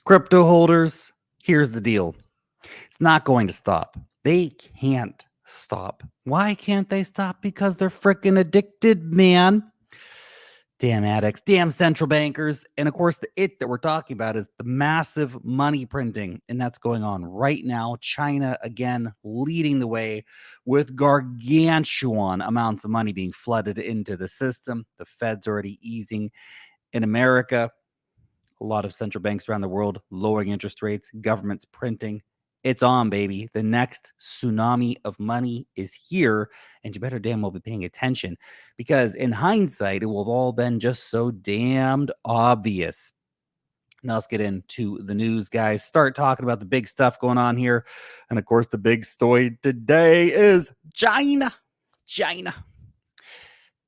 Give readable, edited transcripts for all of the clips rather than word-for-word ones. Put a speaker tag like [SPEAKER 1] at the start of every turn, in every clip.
[SPEAKER 1] Crypto holders, here's the deal. It's not going to stop. They can't stop. Why can't they stop? Because they're freaking addicted, man. Damn addicts, damn central bankers. And of course, the it that we're talking about is the massive money printing. And that's going on right now. China, again, leading the way with gargantuan amounts of money being flooded into the system. The Fed's already easing. In America, a lot of central banks around the world lowering interest rates, governments printing. It's on, baby. The next tsunami of money is here, and you better damn well be paying attention because in hindsight, it will have all been just so damned obvious. Now let's get into the news, guys. Start talking about the big stuff going on here. And of course, the big story today is China.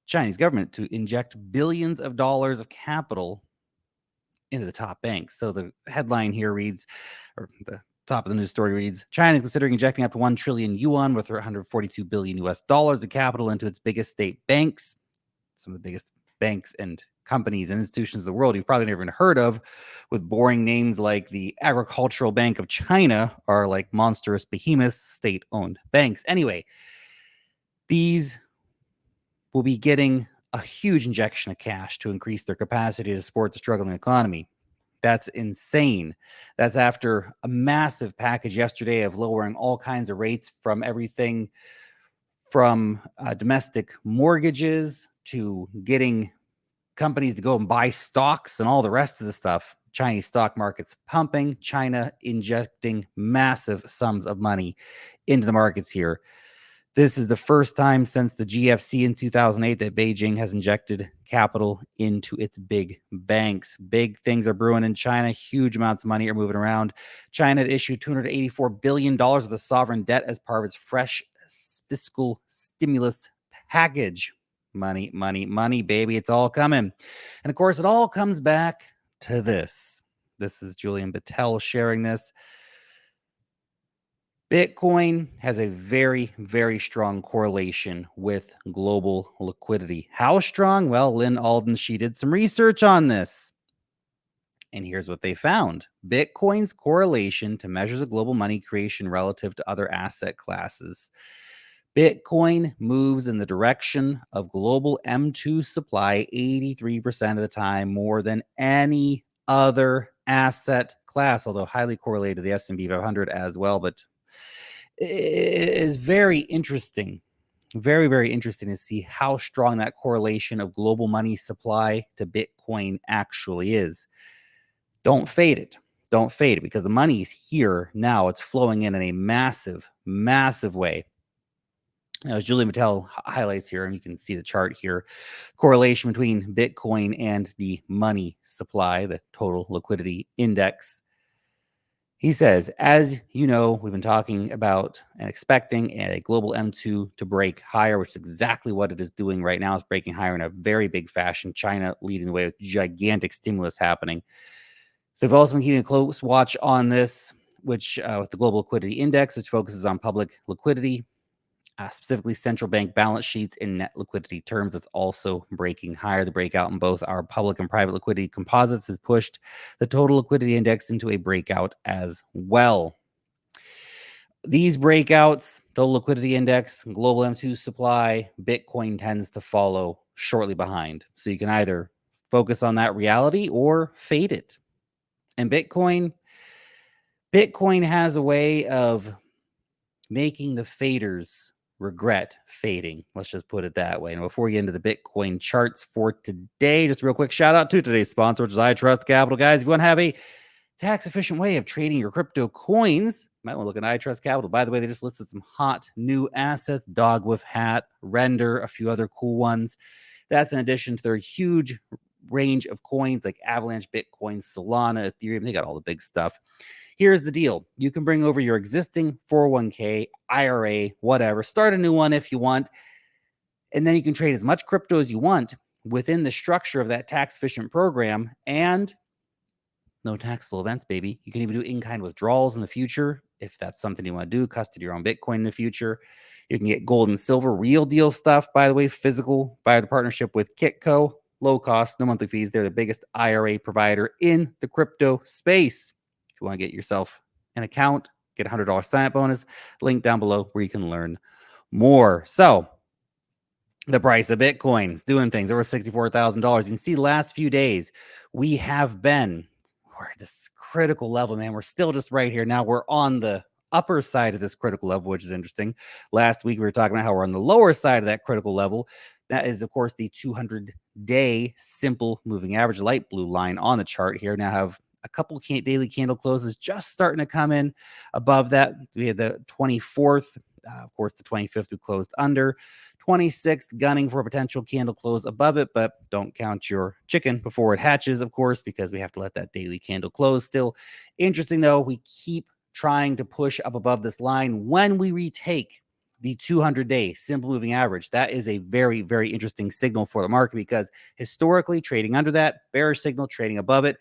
[SPEAKER 1] Chinese government to inject billions of dollars of capital into the top banks. So the headline here reads, or the top of the news story reads, China is considering injecting up to 1 trillion yuan worth 142 billion US dollars of capital into its biggest state banks. Some of the biggest banks and companies and institutions of the world you've probably never even heard of, with boring names like the Agricultural Bank of China, are like monstrous behemoths, state-owned banks. Anyway, these will be getting a huge injection of cash to increase their capacity to support the struggling economy. That's insane. That's after a massive package yesterday of lowering all kinds of rates, from everything from domestic mortgages to getting companies to go and buy stocks and all the rest of the stuff. Chinese stock market's pumping, China injecting massive sums of money into the markets here. This is the first time since the GFC in 2008 that Beijing has injected capital into its big banks. Big things are brewing in China. Huge amounts of money are moving around. China had issued $284 billion of the sovereign debt as part of its fresh fiscal stimulus package. Money, baby. It's all coming. And of course, it all comes back to this. This is Julian Battelle sharing this. Bitcoin has a very, very strong correlation with global liquidity. How strong? Well, Lynn Alden, she did some research on this. And here's what they found. Bitcoin's correlation to measures of global money creation relative to other asset classes. Bitcoin moves in the direction of global M2 supply 83% of the time, more than any other asset class, although highly correlated to the S&P 500 as well. But it is very interesting, very, very interesting to see how strong that correlation of global money supply to Bitcoin actually is. Don't fade it. Don't fade it, because the money's here now. It's flowing in a massive, massive way. Now, as Julian Battelle highlights here, and you can see the chart here, correlation between Bitcoin and the money supply, the total liquidity index. He says, as you know, we've been talking about and expecting a global M2 to break higher, which is exactly what it is doing right now. It's breaking higher in a very big fashion. China leading the way with gigantic stimulus happening. So we've also been keeping a close watch on this, which with the global liquidity index, which focuses on public liquidity, specifically central bank balance sheets in net liquidity terms. That's also breaking higher. The breakout in both our public and private liquidity composites has pushed the total liquidity index into a breakout as well. These breakouts, total liquidity index, global M2 supply, Bitcoin tends to follow shortly behind. So you can either focus on that reality or fade it. And Bitcoin has a way of making the faders regret fading. Let's just put it that way. And before we get into the Bitcoin charts for today, just a real quick shout out to today's sponsor, which is I Trust Capital. Guys, if you want to have a tax efficient way of trading your crypto coins, you might want to look at I Trust Capital. By the way, they just listed some hot new assets: Dogwoof Hat, Render, a few other cool ones. That's in addition to their huge range of coins like Avalanche, Bitcoin, Solana, Ethereum. They got all the big stuff. Here's the deal. You can bring over your existing 401k, IRA, whatever, start a new one if you want, and then you can trade as much crypto as you want within the structure of that tax-efficient program, and no taxable events, baby. You can even do in-kind withdrawals in the future if that's something you want to do, custody your own Bitcoin in the future. You can get gold and silver, real deal stuff, by the way, physical, via the partnership with Kitco. Low cost, no monthly fees. They're the biggest IRA provider in the crypto space. If you want to get yourself an account, get a $100 sign-up bonus, link down below where you can learn more. So the price of Bitcoin is doing things over $64,000. You can see the last few days, we're at this critical level, man. We're still just right here. Now we're on the upper side of this critical level, which is interesting. Last week, we were talking about how we're on the lower side of that critical level. That is, of course, the 200-day simple moving average, light blue line on the chart here. Now have a couple daily candle closes just starting to come in above that. We had the 24th, of course, the 25th we closed under. 26th gunning for a potential candle close above it, but don't count your chicken before it hatches, of course, because we have to let that daily candle close. Still interesting, though, we keep trying to push up above this line when we retake the 200-day simple moving average. That is a very, very interesting signal for the market because historically trading under that, bearish signal trading above it,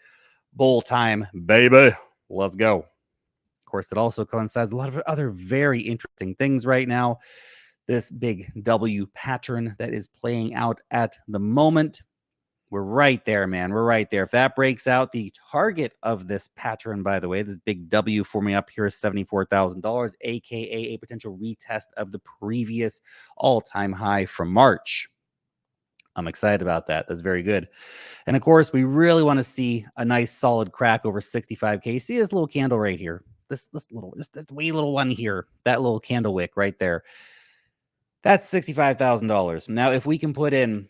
[SPEAKER 1] bull time, baby. Let's go. Of course, it also coincides with a lot of other very interesting things right now. This big W pattern that is playing out at the moment. We're right there, man. We're right there. If that breaks out, the target of this pattern, by the way, this big W forming up here is $74,000, aka a potential retest of the previous all-time high from March. I'm excited about that. That's very good. And of course, we really want to see a nice solid crack over 65K. See this little candle right here. This wee little one here. That little candle wick right there. That's $65,000. Now, if we can put in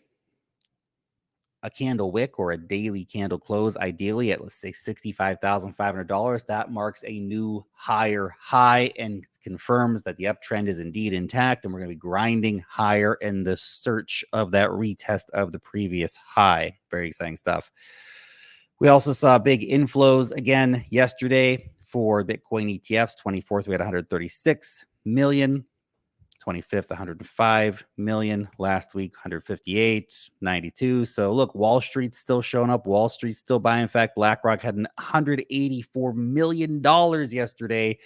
[SPEAKER 1] a candle wick or a daily candle close, ideally at, let's say, $65,500, that marks a new higher high and confirms that the uptrend is indeed intact. And we're going to be grinding higher in the search of that retest of the previous high. Very exciting stuff. We also saw big inflows again yesterday for Bitcoin ETFs. 24th, we had 136 million. 25th, 105 million. Last week, 158, 92. So look, Wall Street's still showing up. Wall Street's still buying. In fact, BlackRock had $184 million yesterday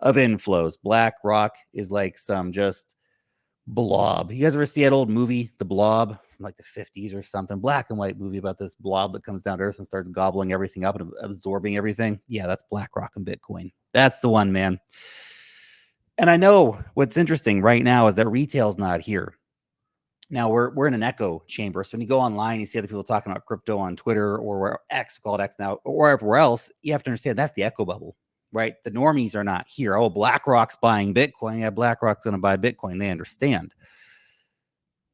[SPEAKER 1] of inflows. BlackRock is like some just blob. You guys ever see that old movie, The Blob, from like the 50s or something? Black and white movie about this blob that comes down to earth and starts gobbling everything up and absorbing everything. Yeah, that's BlackRock and Bitcoin. That's the one, man. And I know what's interesting right now is that retail's not here. Now we're in an echo chamber. So when you go online, you see other people talking about crypto on Twitter or where X, we call it X now, or everywhere else. You have to understand that's the echo bubble, right? The normies are not here. Oh, BlackRock's buying Bitcoin. Yeah, BlackRock's going to buy Bitcoin. They understand.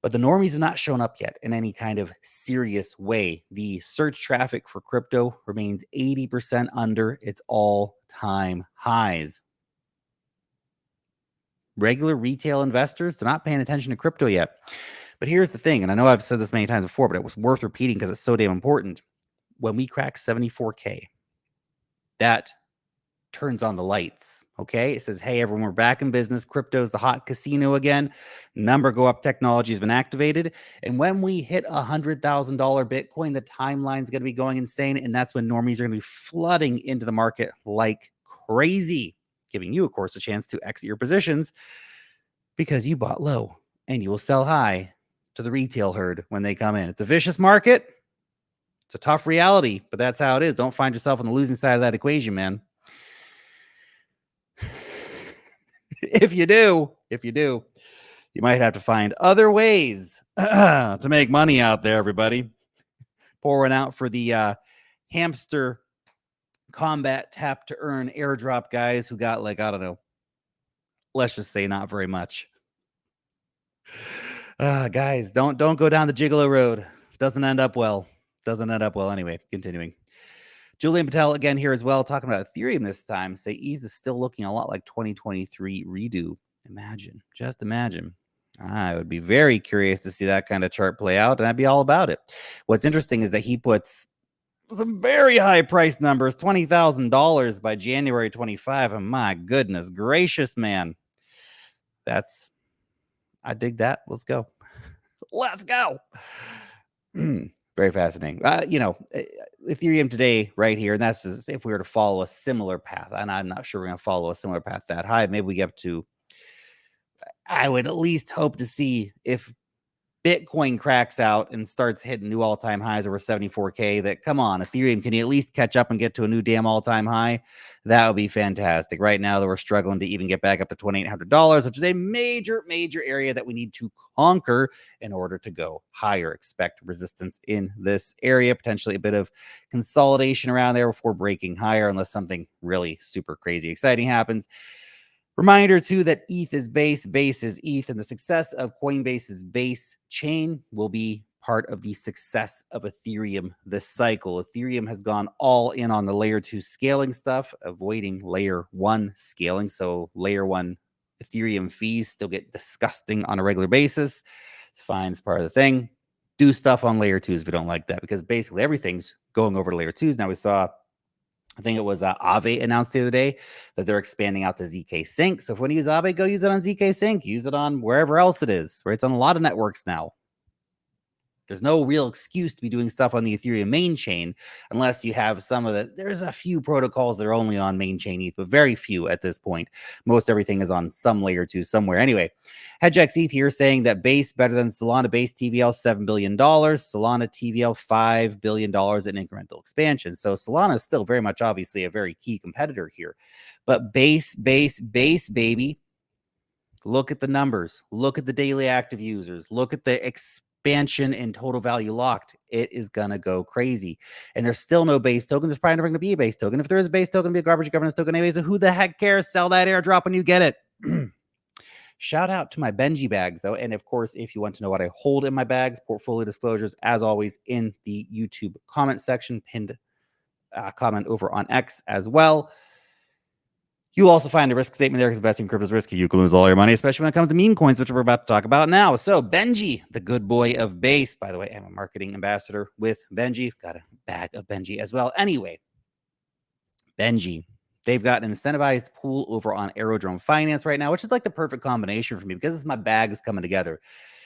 [SPEAKER 1] But the normies have not shown up yet in any kind of serious way. The search traffic for crypto remains 80% under its all-time highs. Regular retail investors, they're not paying attention to crypto yet. But here's the thing, and I know I've said this many times before, but it was worth repeating because it's so damn important. When we crack 74K, that turns on the lights, okay? It says, hey, everyone, we're back in business. Crypto's the hot casino again. Number go up technology has been activated. And when we hit $100,000 Bitcoin, the timeline's going to be going insane. And that's when normies are going to be flooding into the market like crazy, giving you, of course, a chance to exit your positions because you bought low and you will sell high to the retail herd when they come in. It's a vicious market. It's a tough reality, but that's how it is. Don't find yourself on the losing side of that equation, man. If you do, you might have to find other ways to make money out there, everybody. Pour one out for the hamster combat tap to earn airdrop guys who got, like, I don't know, let's just say not very much. Guys, don't go down the gigolo road. Doesn't end up well. Anyway, continuing. Julian Patel again here as well, talking about Ethereum this time. Say ETH is still looking a lot like 2023 redo. Just imagine. I would be very curious to see that kind of chart play out, and I'd be all about it. What's interesting is that he puts some very high price numbers, $20,000 by January 25. And my goodness gracious, man. I dig that. Let's go. Very fascinating. Ethereum today right here, and that's just if we were to follow a similar path, and I'm not sure we're going to follow a similar path that high. Maybe we get up to, I would at least hope to see if Bitcoin cracks out and starts hitting new all-time highs over 74K, that, come on, Ethereum, can you at least catch up and get to a new damn all-time high? That would be fantastic. Right now, that we're struggling to even get back up to $2,800, which is a major, major area that we need to conquer in order to go higher. Expect resistance in this area, potentially a bit of consolidation around there before breaking higher, unless something really super crazy exciting happens. Reminder too that ETH is base is ETH, and the success of Coinbase's base chain will be part of the success of Ethereum this cycle. Ethereum has gone all in on the layer 2 scaling stuff, avoiding layer 1 scaling. So layer 1 Ethereum fees still get disgusting on a regular basis. It's fine, it's part of the thing. Do stuff on layer 2s if you don't like that, because basically everything's going over to layer 2s. Now we saw, I think it was Aave announced the other day that they're expanding out the ZK Sync. So if you want to use Aave, go use it on ZK Sync. Use it on wherever else it is, right? It's on a lot of networks now. There's no real excuse to be doing stuff on the Ethereum main chain unless you have some of the, there's a few protocols that are only on main chain ETH, but very few at this point. Most everything is on some layer 2 somewhere. Anyway, HedgeX ETH here saying that base better than Solana. Base TVL $7 billion, Solana TVL $5 billion in incremental expansion. So Solana is still very much obviously a very key competitor here. But base, baby. Look at the numbers. Look at the daily active users. Look at the expansion in total value locked. It is going to go crazy. And there's still no base token. There's probably never going to be a base token. If there is a base token, it'll be a garbage governance token anyway. So who the heck cares? Sell that airdrop when you get it. Shout out to my Benji bags, though. And of course, if you want to know what I hold in my bags, portfolio disclosures, as always, in the YouTube comment section, pinned comment over on X as well. You'll also find a risk statement there, because investing in crypto is risky. You can lose all your money, especially when it comes to meme coins, which we're about to talk about now. So Benji, the good boy of base. By the way, I'm a marketing ambassador with Benji. Got a bag of Benji as well. Anyway, Benji, they've got an incentivized pool over on Aerodrome Finance right now, which is like the perfect combination for me, because it's my bags coming together.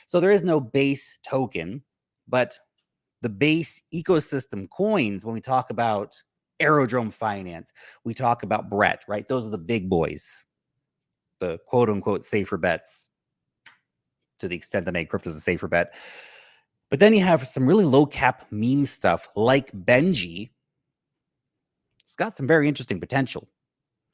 [SPEAKER 1] So there is no base token, but the base ecosystem coins, when we talk about Aerodrome Finance, we talk about Brett, right? Those are the big boys, the quote unquote safer bets, to the extent that crypto is a safer bet. But then you have some really low cap meme stuff like Benji. It's got some very interesting potential,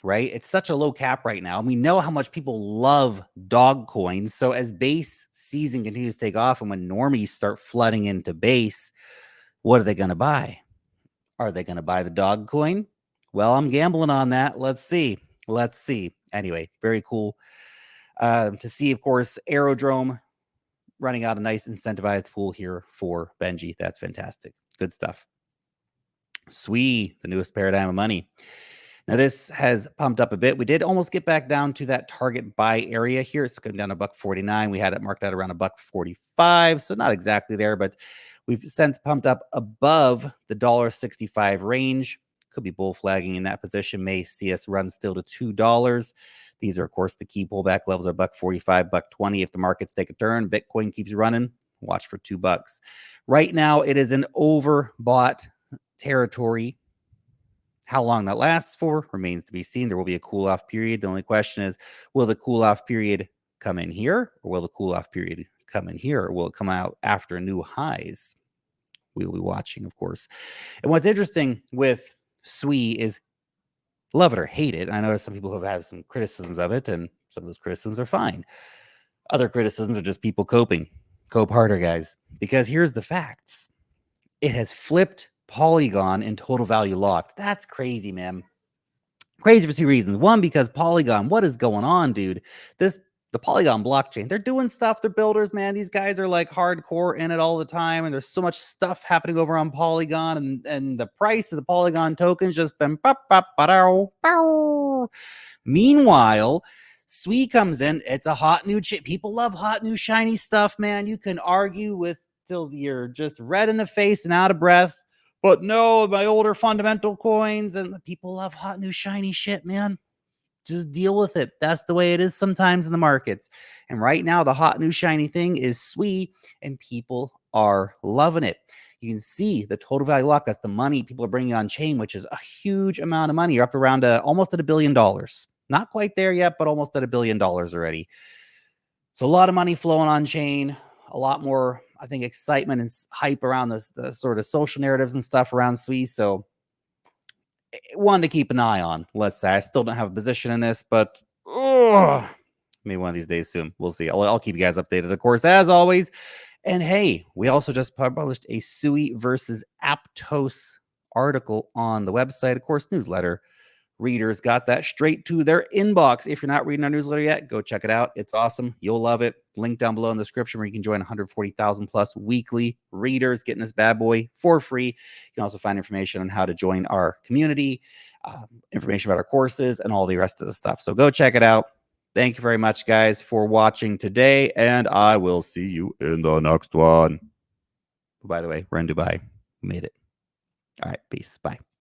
[SPEAKER 1] right? It's such a low cap right now. And we know how much people love dog coins. So as base season continues to take off, and when normies start flooding into base, what are they going to buy? Are they going to buy the dog coin? Well, I'm gambling on that. Let's see. Anyway, very cool to see, of course, Aerodrome running out a nice incentivized pool here for Benji. That's fantastic. Good stuff. SUI, the newest paradigm of money. Now, this has pumped up a bit. We did almost get back down to that target buy area here. It's coming down to $1.49. We had it marked out around $1.45, so not exactly there, but we've since pumped up above the $1.65 range. Could be bull flagging in that position. May see us run still to $2. These are, of course, the key pullback levels are $1.45, $1.20. If the markets take a turn, Bitcoin keeps running, watch for $2. Right now, it is an overbought territory. How long that lasts for remains to be seen. There will be a cool-off period. The only question is, will the cool-off period come in here, or will the cool-off period come in here, or will it come out after new highs? We'll be watching, of course. And what's interesting with SUI is, love it or hate it, I know some people have had some criticisms of it, and some of those criticisms are fine. Other criticisms are just people coping. Cope harder, guys. Because here's the facts. It has flipped Polygon in total value locked. That's crazy, man. Crazy for two reasons. One, because Polygon, what is going on, dude? The Polygon blockchain, they're doing stuff. They're builders, man. These guys are like hardcore in it all the time, and there's so much stuff happening over on Polygon, and the price of the Polygon token's just been meanwhile, SUI comes in. It's a hot new chip. People love hot new shiny stuff, man. You can argue with till you're just red in the face and out of breath. But no, my older fundamental coins, and people love hot new shiny shit, man. Just deal with it. That's the way it is sometimes in the markets. And right now, the hot new shiny thing is SUI, and people are loving it. You can see the total value lock. That's the money people are bringing on chain, which is a huge amount of money. You're up around almost at $1 billion. Not quite there yet, but almost at $1 billion already. So a lot of money flowing on chain. a lot more, I think, excitement and hype around this, the sort of social narratives and stuff around SUI. So one to keep an eye on, let's say. I still don't have a position in this, but maybe one of these days soon. We'll see. I'll keep you guys updated, of course, as always. And hey, we also just published a SUI versus Aptos article on the website, of course, newsletter. Readers got that straight to their inbox. If you're not reading our newsletter yet, go check it out. It's awesome. You'll love it. Link down below in the description where you can join 140,000 plus weekly readers getting this bad boy for free. You can also find information on how to join our community, information about our courses, and all the rest of the stuff. So go check it out. Thank you very much, guys, for watching today, and I will see you in the next one. By the way, we're in Dubai. We made it. All right, peace. Bye.